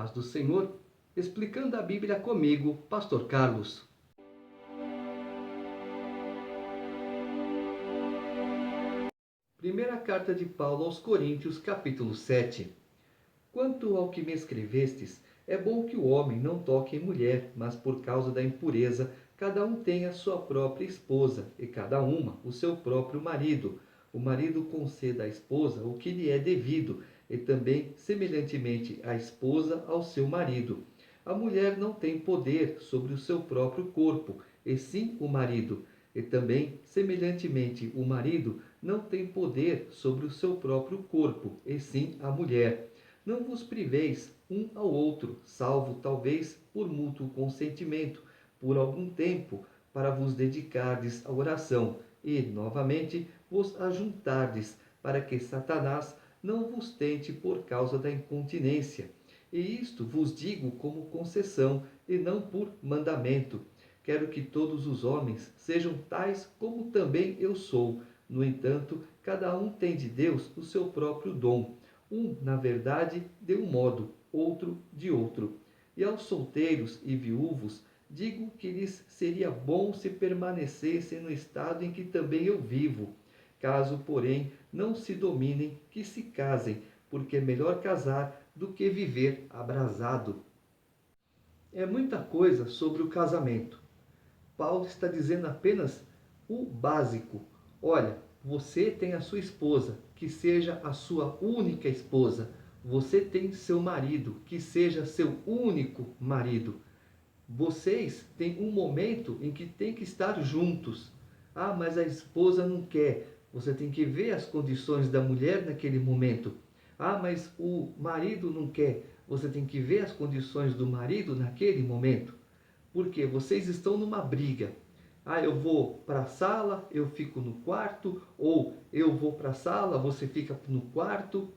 paz do Senhor, explicando a Bíblia comigo, Pastor Carlos. Primeira carta de Paulo aos Coríntios, capítulo 7. Quanto ao que me escrevestes, é bom que o homem não toque em mulher, mas por causa da impureza, cada um tenha a sua própria esposa, e cada uma o seu próprio marido. O marido conceda à esposa o que lhe é devido, e também, semelhantemente, a esposa ao seu marido. A mulher não tem poder sobre o seu próprio corpo, e sim o marido. E também, semelhantemente, o marido não tem poder sobre o seu próprio corpo, e sim a mulher. Não vos priveis um ao outro, salvo talvez por mútuo consentimento, por algum tempo, para vos dedicardes à oração, e, novamente, vos ajuntardes, para que Satanás não vos tente por causa da incontinência. E isto vos digo como concessão, e não por mandamento. Quero que todos os homens sejam tais como também eu sou. No entanto, cada um tem de Deus o seu próprio dom. Um, na verdade, de um modo, outro de outro. E aos solteiros e viúvos, digo que lhes seria bom se permanecessem no estado em que também eu vivo. Caso, porém, não se dominem, que se casem, porque é melhor casar do que viver abrasado. É muita coisa sobre o casamento. Paulo está dizendo apenas o básico. Olha, você tem a sua esposa, que seja a sua única esposa. Você tem seu marido, que seja seu único marido. Vocês têm um momento em que tem que estar juntos. Ah, mas a esposa não quer. Você tem que ver as condições da mulher naquele momento. Ah, mas o marido não quer. Você tem que ver as condições do marido naquele momento. Porque vocês estão numa briga. Ah, eu vou para a sala, eu fico no quarto, ou eu vou para a sala, você fica no quarto.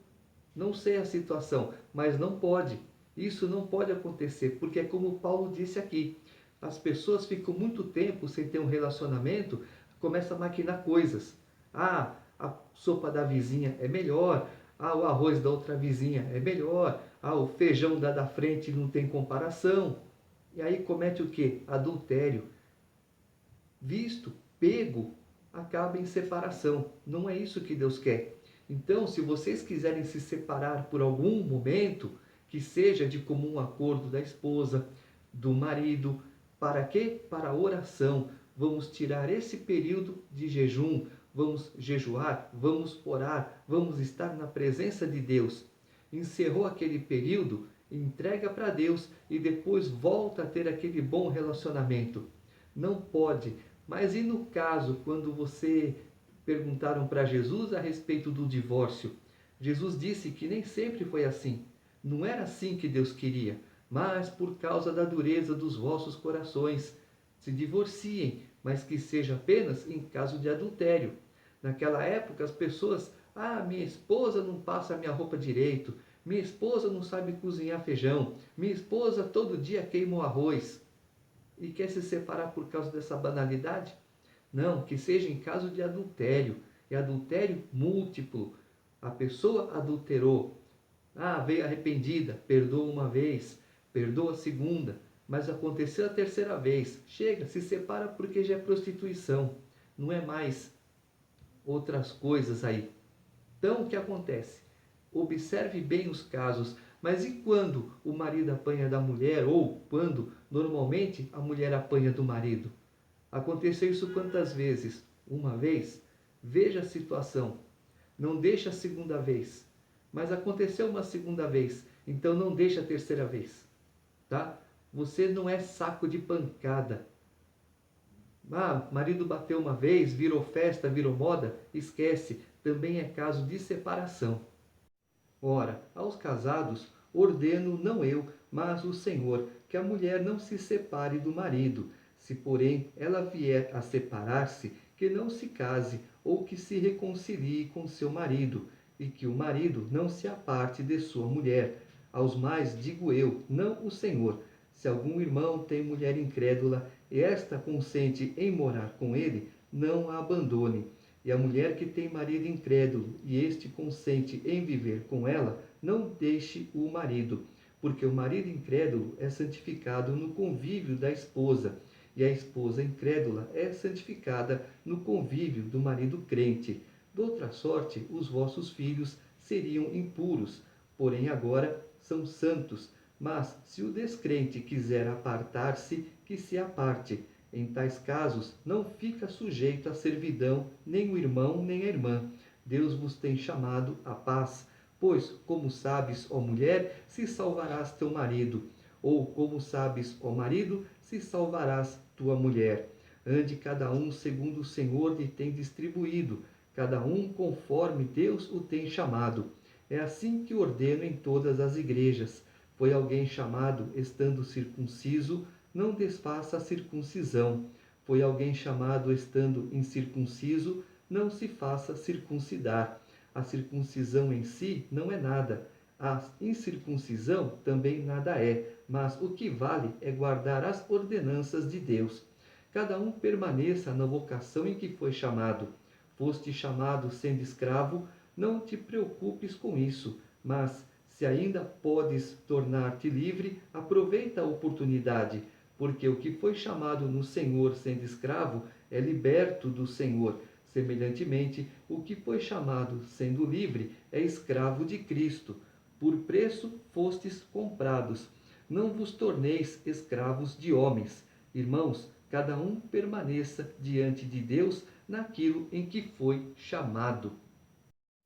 Não sei a situação, mas não pode. Isso não pode acontecer, porque é como Paulo disse aqui. As pessoas ficam muito tempo sem ter um relacionamento, começam a maquinar coisas. Ah, a sopa da vizinha é melhor. Ah, o arroz da outra vizinha é melhor. Ah, o feijão da frente não tem comparação. E aí comete o quê? Adultério. Visto, pego, acaba em separação. Não é isso que Deus quer. Então, se vocês quiserem se separar por algum momento, que seja de comum acordo da esposa, do marido, para quê? Para a oração. Vamos tirar esse período de jejum, vamos jejuar, vamos orar, vamos estar na presença de Deus. Encerrou aquele período, entrega para Deus e depois volta a ter aquele bom relacionamento. Não pode. Mas e no caso, quando perguntaram para Jesus a respeito do divórcio? Jesus disse que nem sempre foi assim. Não era assim que Deus queria, mas por causa da dureza dos vossos corações. Se divorciem, mas que seja apenas em caso de adultério. Naquela época as pessoas, minha esposa não passa a minha roupa direito, minha esposa não sabe cozinhar feijão, minha esposa todo dia queima o arroz. E quer se separar por causa dessa banalidade? Não, que seja em caso de adultério. E adultério múltiplo. A pessoa adulterou. Veio arrependida, perdoa uma vez, perdoa a segunda, mas aconteceu a terceira vez. Chega, se separa porque já é prostituição. Não é mais outras coisas aí. Então, o que acontece? Observe bem os casos. Mas e quando o marido apanha da mulher? Ou quando, normalmente, a mulher apanha do marido? Aconteceu isso quantas vezes? Uma vez? Veja a situação. Não deixa a segunda vez. Mas aconteceu uma segunda vez. Então não deixa a terceira vez. Tá? Você não é saco de pancada. Marido bateu uma vez, virou festa, virou moda? Esquece. Também é caso de separação. Ora, aos casados, ordeno não eu, mas o Senhor, que a mulher não se separe do marido. Se, porém, ela vier a separar-se, que não se case, ou que se reconcilie com seu marido, e que o marido não se aparte de sua mulher. Aos mais digo eu, não o Senhor. Se algum irmão tem mulher incrédula, e esta consente em morar com ele, não a abandone. E a mulher que tem marido incrédulo, e este consente em viver com ela, não deixe o marido. porque o marido incrédulo é santificado no convívio da esposa, e a esposa incrédula é santificada no convívio do marido crente. De outra sorte, os vossos filhos seriam impuros, porém agora são santos. Mas se o descrente quiser apartar-se, que se aparte. Em tais casos, não fica sujeito à servidão nem o irmão nem a irmã. Deus vos tem chamado à paz. Pois, como sabes, ó mulher, se salvarás teu marido, ou como sabes, ó marido, se salvarás tua mulher. Ande cada um segundo o Senhor lhe tem distribuído, cada um conforme Deus o tem chamado. É assim que ordeno em todas as igrejas. Foi alguém chamado estando circunciso, não desfaça a circuncisão. Foi alguém chamado estando incircunciso, não se faça circuncidar. A circuncisão em si não é nada. A incircuncisão também nada é, mas o que vale é guardar as ordenanças de Deus. Cada um permaneça na vocação em que foi chamado. Foste chamado sendo escravo, não te preocupes com isso, mas se ainda podes tornar-te livre, aproveita a oportunidade, porque o que foi chamado no Senhor sendo escravo é liberto do Senhor. Semelhantemente, o que foi chamado sendo livre é escravo de Cristo. Por preço fostes comprados. Não vos torneis escravos de homens. Irmãos, cada um permaneça diante de Deus naquilo em que foi chamado.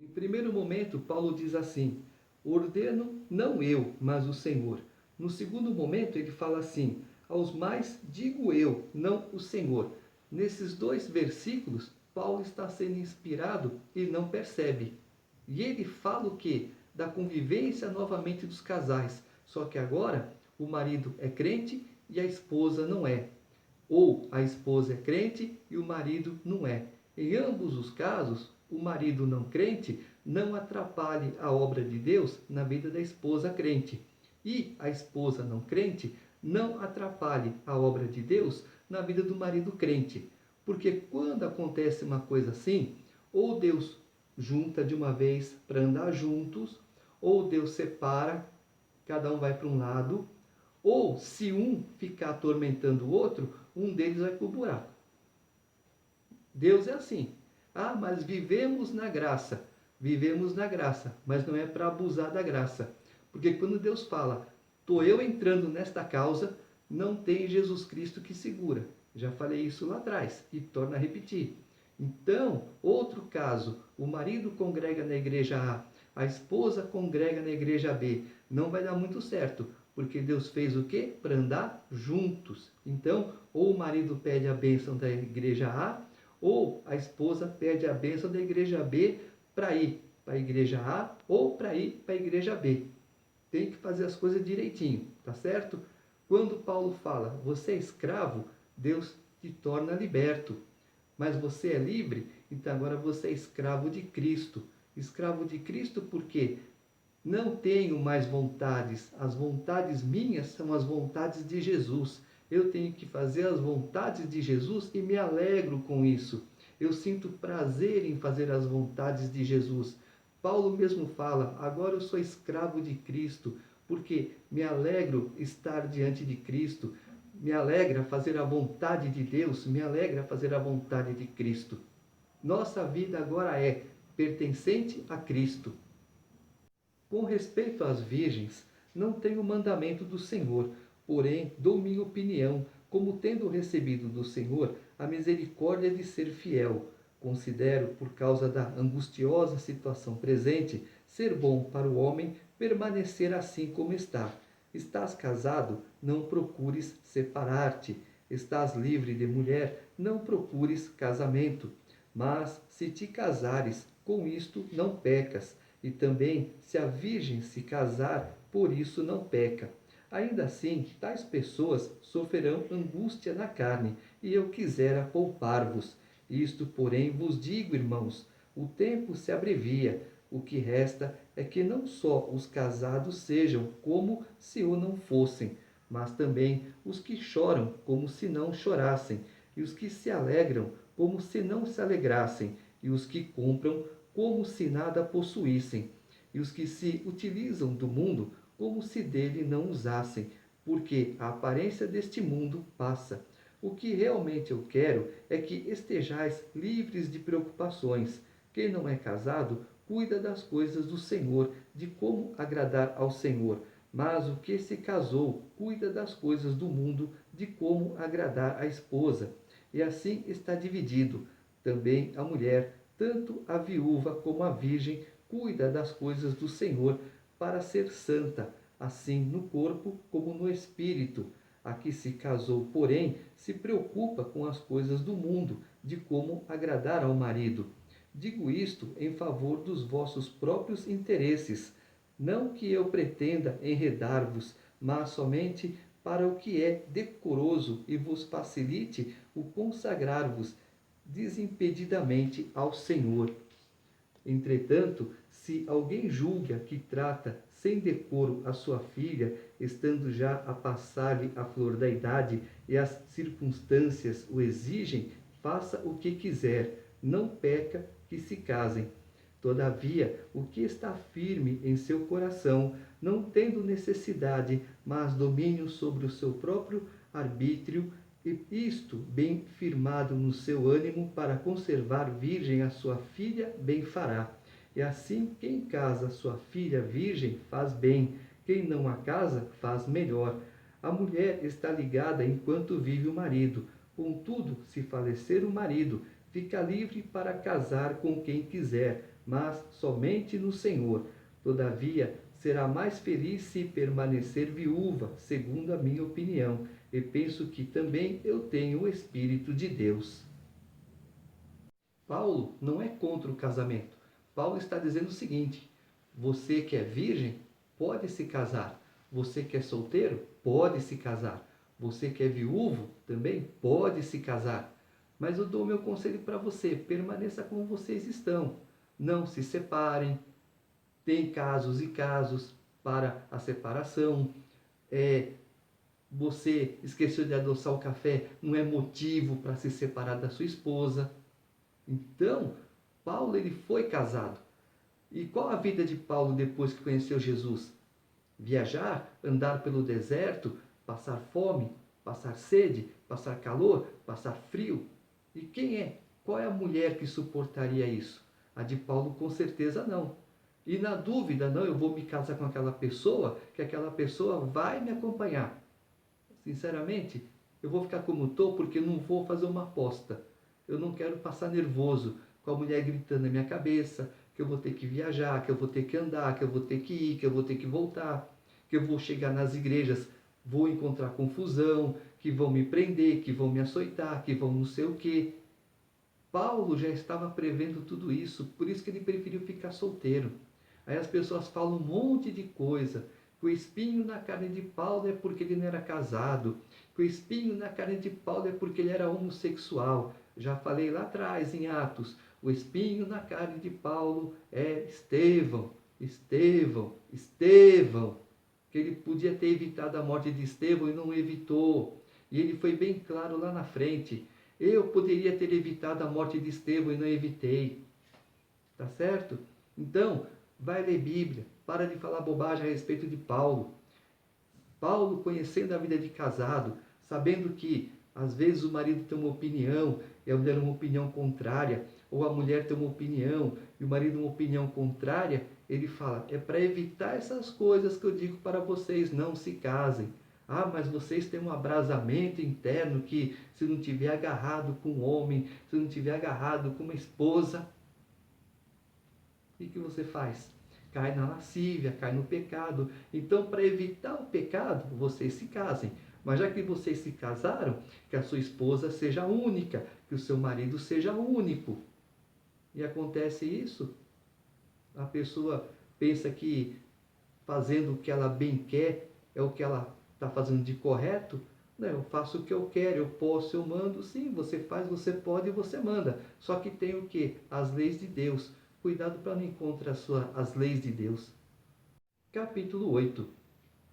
Em primeiro momento, Paulo diz assim: ordeno não eu, mas o Senhor. No segundo momento, ele fala assim: aos mais digo eu, não o Senhor. Nesses dois versículos, Paulo está sendo inspirado e não percebe. E ele fala o quê? Da convivência novamente dos casais. Só que agora o marido é crente e a esposa não é. Ou a esposa é crente e o marido não é. Em ambos os casos, o marido não crente não atrapalhe a obra de Deus na vida da esposa crente. E a esposa não crente não atrapalhe a obra de Deus na vida do marido crente. Porque quando acontece uma coisa assim, ou Deus junta de uma vez para andar juntos, ou Deus separa, cada um vai para um lado, ou se um ficar atormentando o outro, um deles vai para o buraco. Deus é assim. Ah, mas vivemos na graça. Vivemos na graça, mas não é para abusar da graça. Porque quando Deus fala, estou eu entrando nesta causa, não tem Jesus Cristo que segura. Já falei isso lá atrás e torno a repetir. Então, outro caso, o marido congrega na igreja A esposa congrega na igreja B. Não vai dar muito certo, porque Deus fez o quê? Para andar juntos. Então, ou o marido pede a bênção da igreja A, ou a esposa pede a bênção da igreja B para ir para a igreja A ou para ir para a igreja B. Tem que fazer as coisas direitinho, tá certo? Quando Paulo fala, você é escravo, Deus te torna liberto. Mas você é livre, então agora você é escravo de Cristo. Escravo de Cristo porque não tenho mais vontades. As vontades minhas são as vontades de Jesus. Eu tenho que fazer as vontades de Jesus e me alegro com isso. Eu sinto prazer em fazer as vontades de Jesus. Paulo mesmo fala, agora eu sou escravo de Cristo, porque me alegro estar diante de Cristo, me alegra fazer a vontade de Deus, me alegra fazer a vontade de Cristo. Nossa vida agora é pertencente a Cristo. Com respeito às virgens, não tenho mandamento do Senhor, porém dou minha opinião, como tendo recebido do Senhor a misericórdia de ser fiel. Considero, por causa da angustiosa situação presente, ser bom para o homem permanecer assim como está. Estás casado, não procures separar-te. Estás livre de mulher, não procures casamento. Mas, se te casares, com isto não pecas. E também, se a virgem se casar, por isso não peca. Ainda assim, tais pessoas sofrerão angústia na carne, e eu quisera poupar-vos. Isto, porém, vos digo, irmãos, o tempo se abrevia. O que resta é que não só os casados sejam como se o não fossem, mas também os que choram como se não chorassem, e os que se alegram como se não se alegrassem, e os que compram como se nada possuíssem, e os que se utilizam do mundo como se dele não usassem, porque a aparência deste mundo passa. O que realmente eu quero é que estejais livres de preocupações. Quem não é casado, cuida das coisas do Senhor, de como agradar ao Senhor. Mas o que se casou, cuida das coisas do mundo, de como agradar a esposa. E assim está dividido. Também a mulher, tanto a viúva como a virgem, cuida das coisas do Senhor, para ser santa, assim no corpo como no espírito. A que se casou, porém, se preocupa com as coisas do mundo, de como agradar ao marido. Digo isto em favor dos vossos próprios interesses, não que eu pretenda enredar-vos, mas somente para o que é decoroso e vos facilite o consagrar-vos desimpedidamente ao Senhor. Entretanto, se alguém julga que trata sem decoro a sua filha, estando já a passar-lhe a flor da idade e as circunstâncias o exigem, faça o que quiser, não peca que se casem. Todavia, o que está firme em seu coração, não tendo necessidade, mas domínio sobre o seu próprio arbítrio, e isto bem firmado no seu ânimo para conservar virgem a sua filha, bem fará. E assim, quem casa sua filha virgem faz bem, quem não a casa faz melhor. A mulher está ligada enquanto vive o marido. Contudo, se falecer o marido, fica livre para casar com quem quiser, mas somente no Senhor. Todavia, será mais feliz se permanecer viúva, segundo a minha opinião, e penso que também eu tenho o Espírito de Deus. Paulo não é contra o casamento. Paulo está dizendo o seguinte: você que é virgem, pode se casar. Você que é solteiro, pode se casar. Você que é viúvo, também pode se casar. Mas eu dou meu conselho para você: permaneça como vocês estão. Não se separem. Tem casos e casos para a separação. Você esqueceu de adoçar o café, não é motivo para se separar da sua esposa. Então, Paulo ele foi casado. E qual a vida de Paulo depois que conheceu Jesus? Viajar, andar pelo deserto, passar fome, passar sede, passar calor, passar frio. E quem é? Qual é a mulher que suportaria isso? A de Paulo com certeza não. E na dúvida, não, eu vou me casar com aquela pessoa, que aquela pessoa vai me acompanhar. Sinceramente, eu vou ficar como estou porque eu não vou fazer uma aposta. Eu não quero passar nervoso com a mulher gritando na minha cabeça, que eu vou ter que viajar, que eu vou ter que andar, que eu vou ter que ir, que eu vou ter que voltar, que eu vou chegar nas igrejas, vou encontrar confusão, que vão me prender, que vão me açoitar, que vão não sei o quê. Paulo já estava prevendo tudo isso, por isso que ele preferiu ficar solteiro. Aí as pessoas falam um monte de coisa, que o espinho na carne de Paulo é porque ele não era casado, que o espinho na carne de Paulo é porque ele era homossexual. Já falei lá atrás, em Atos, o espinho na carne de Paulo é Estevão, Estevão, Estevão, que ele podia ter evitado a morte de Estevão e não evitou. E ele foi bem claro lá na frente: eu poderia ter evitado a morte de Estevão e não evitei. Tá certo? Então, vai ler Bíblia, para de falar bobagem a respeito de Paulo. Paulo, conhecendo a vida de casado, sabendo que às vezes o marido tem uma opinião e a mulher uma opinião contrária, ou a mulher tem uma opinião e o marido uma opinião contrária, ele fala: é para evitar essas coisas que eu digo para vocês, não se casem. Ah, mas vocês têm um abrasamento interno que, se não tiver agarrado com um homem, se não tiver agarrado com uma esposa, o que você faz? Cai na lascívia, cai no pecado. Então, para evitar o pecado, vocês se casem. Mas já que vocês se casaram, que a sua esposa seja única, que o seu marido seja único. E acontece isso, a pessoa pensa que fazendo o que ela bem quer é o que ela está fazendo de correto. Não, eu faço o que eu quero, eu posso, eu mando. Sim, você faz, você pode e você manda. Só que tem o quê? As leis de Deus. Cuidado para não encontrar as leis de Deus. Capítulo 8.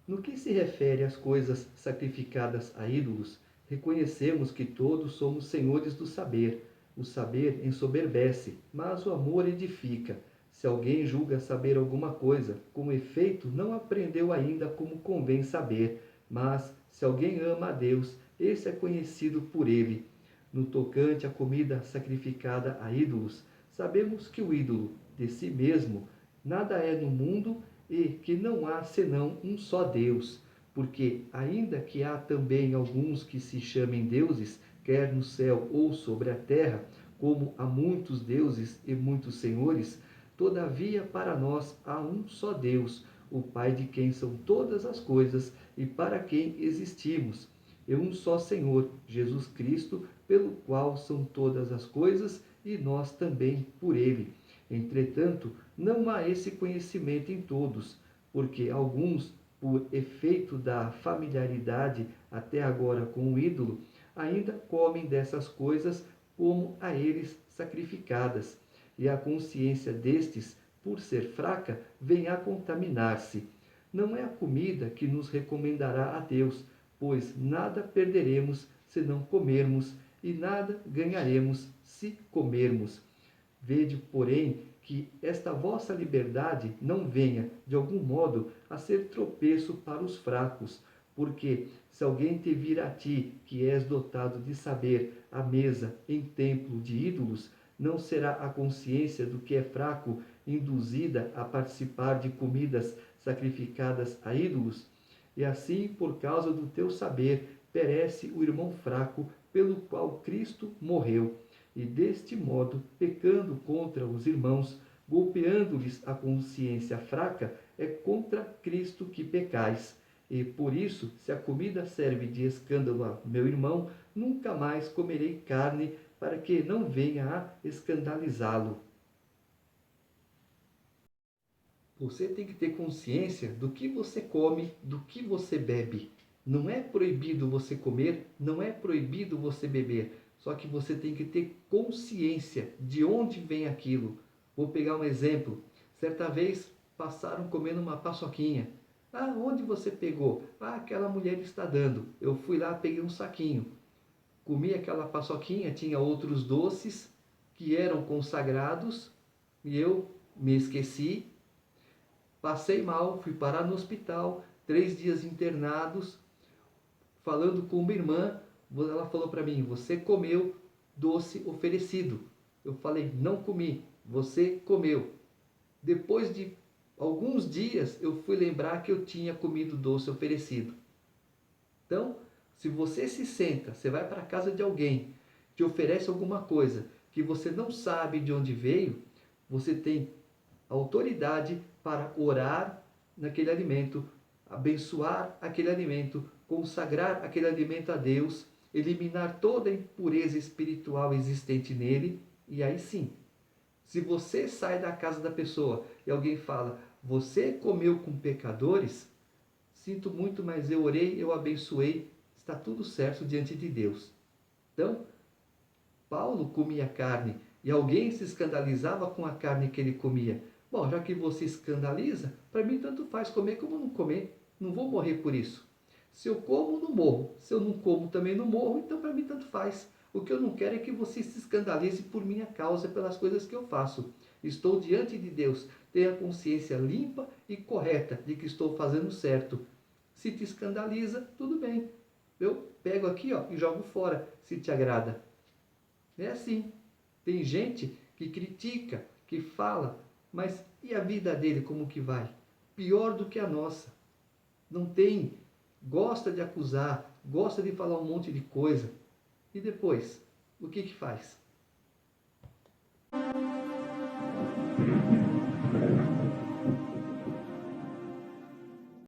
No que se refere às coisas sacrificadas a ídolos, reconhecemos que todos somos senhores do saber. O saber ensoberbece, mas o amor edifica. Se alguém julga saber alguma coisa, com efeito não aprendeu ainda como convém saber, mas se alguém ama a Deus, esse é conhecido por ele. No tocante à comida sacrificada a ídolos, sabemos que o ídolo, de si mesmo, nada é no mundo e que não há senão um só Deus. Porque, ainda que há também alguns que se chamem deuses, quer no céu ou sobre a terra, como há muitos deuses e muitos senhores, todavia para nós há um só Deus, o Pai de quem são todas as coisas e para quem existimos, e um só Senhor, Jesus Cristo, pelo qual são todas as coisas e nós também por ele. Entretanto, não há esse conhecimento em todos, porque alguns, por efeito da familiaridade até agora com o ídolo, ainda comem dessas coisas como a eles sacrificadas, e a consciência destes, por ser fraca, vem a contaminar-se. Não é a comida que nos recomendará a Deus, pois nada perderemos se não comermos, e nada ganharemos se comermos. Vede, porém, que esta vossa liberdade não venha, de algum modo, a ser tropeço para os fracos, porque se alguém te vir a ti, que és dotado de saber, à mesa em templo de ídolos, não será a consciência do que é fraco induzida a participar de comidas sacrificadas a ídolos? E assim, por causa do teu saber, perece o irmão fraco pelo qual Cristo morreu. E deste modo, pecando contra os irmãos, golpeando-lhes a consciência fraca, é contra Cristo que pecais. E por isso, se a comida serve de escândalo a meu irmão, nunca mais comerei carne, para que não venha a escandalizá-lo. Você tem que ter consciência do que você come, do que você bebe. Não é proibido você comer, não é proibido você beber. Só que você tem que ter consciência de onde vem aquilo. Vou pegar um exemplo. Certa vez passaram comendo uma paçoquinha. Ah, onde você pegou? Ah, aquela mulher está dando. Eu fui lá, peguei um saquinho. Comi aquela paçoquinha, tinha outros doces que eram consagrados e eu me esqueci. Passei mal, fui parar no hospital, 3 dias internados, falando com uma irmã. Ela falou para mim: você comeu doce oferecido. Eu falei: não comi, você comeu. Depois de alguns dias eu fui lembrar que eu tinha comido doce oferecido. Então, se você se senta, você vai para a casa de alguém, te oferece alguma coisa que você não sabe de onde veio, você tem autoridade para orar naquele alimento, abençoar aquele alimento, consagrar aquele alimento a Deus, eliminar toda a impureza espiritual existente nele, e aí sim, se você sai da casa da pessoa e alguém fala: você comeu com pecadores, sinto muito, mas eu orei, eu abençoei, está tudo certo diante de Deus. Então, Paulo comia carne e alguém se escandalizava com a carne que ele comia. Bom, já que você escandaliza, para mim tanto faz comer como não comer. Não vou morrer por isso. Se eu como, não morro. Se eu não como, também não morro. Então para mim tanto faz. O que eu não quero é que você se escandalize por minha causa, pelas coisas que eu faço. Estou diante de Deus. Tenha a consciência limpa e correta de que estou fazendo certo. Se te escandaliza, tudo bem. Eu pego aqui, ó, e jogo fora, se te agrada. É assim. Tem gente que critica, que fala, mas e a vida dele como que vai? Pior do que a nossa. Não tem, gosta de acusar, gosta de falar um monte de coisa. E depois, o que que faz?